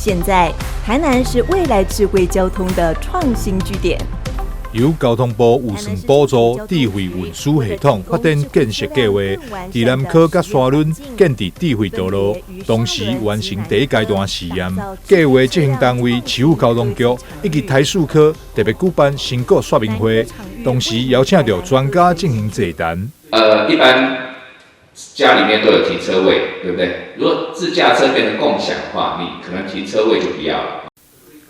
现在，台南是未来智慧交通的创新据点。由交通部预算补助智慧运输系统发展建设计划，伫南科甲沙仑建设智慧道路，同时完成第一阶段试验。计划执行单位市府交通局以及台塑科特别举办成果说明会，同时邀请到专家进行座谈。一般家里面都有停车位，对不对？如果自驾车变成共享的话，你可能停车位就不要了。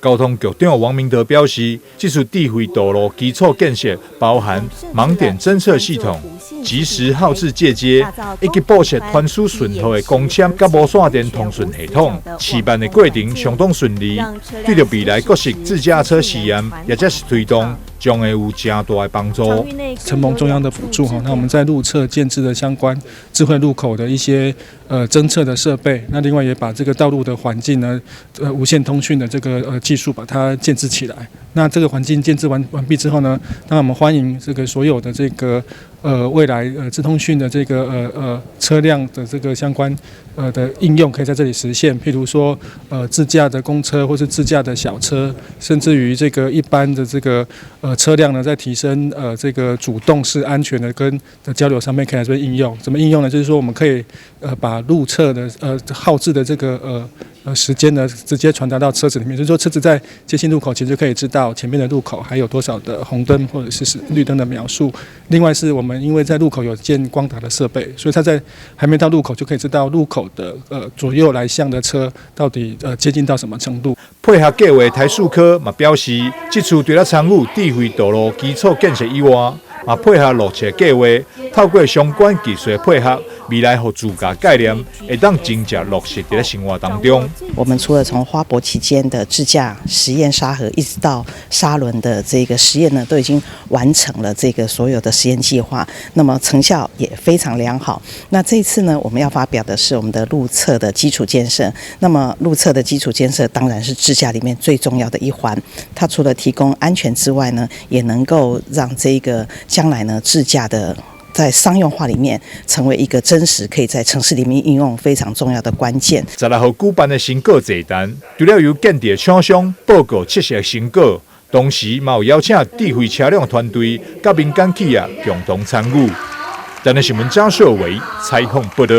交通局长王明德表示，这次智慧道路基础建设包含盲点侦测系统、即时号志借接，以及布设传输讯号的光纤甲无线电通讯系统。试办的过程相当顺利，对着未来各式自驾车试验，也则是推动，将会有正大的帮助。承蒙中央的补助，那我们在路侧建置的相关智慧路口的一些侦测的设备，那另外也把这个道路的环境呢，无线通讯的这个技术把它建置起来。那这个环境建置完毕之后呢，那我们欢迎这个所有的这个未来资通讯的这个车辆的这个相关的应用可以在这里实现，譬如说自驾的公车或是自驾的小车，甚至于这个一般的这个车辆呢，在提升这个主动式安全的跟的交流上面可以来做应用。怎么应用呢？就是说我们可以把路侧的号志的这个时间呢，直接传达到车子里面，就是说车子在接近路口其实就可以知道前面的路口还有多少的红灯或者是绿灯的描述。另外是我们因为在路口有建光达的设备，所以它在还没到路口就可以知道路口的左右来向的车到底接近到什么程度。配合计划，台塑科嘛表示，这次除了参与智慧道路基础建设以外，嘛配合路测计划，透过相关技术的配合，未来和自驾概念会当真正落实在生活当中。我们除了从花博期间的自驾实验沙河，一直到沙仑的这个实验呢，都已经完成了这个所有的实验计划，那么成效也非常良好。那这一次呢，我们要发表的是我们的路测的基础建设。那么路测的基础建设当然是自驾里面最重要的一环，它除了提供安全之外呢，也能够让这个将来呢自驾的在商用化里面成为一个真实可以在城市里面应用非常重要的关键。16号举办的成果座谈，除了由建设厂商报告测试的成果，同时也有邀请智慧车辆团队甲民间企业共同参与。台南新闻张硕维采访报道。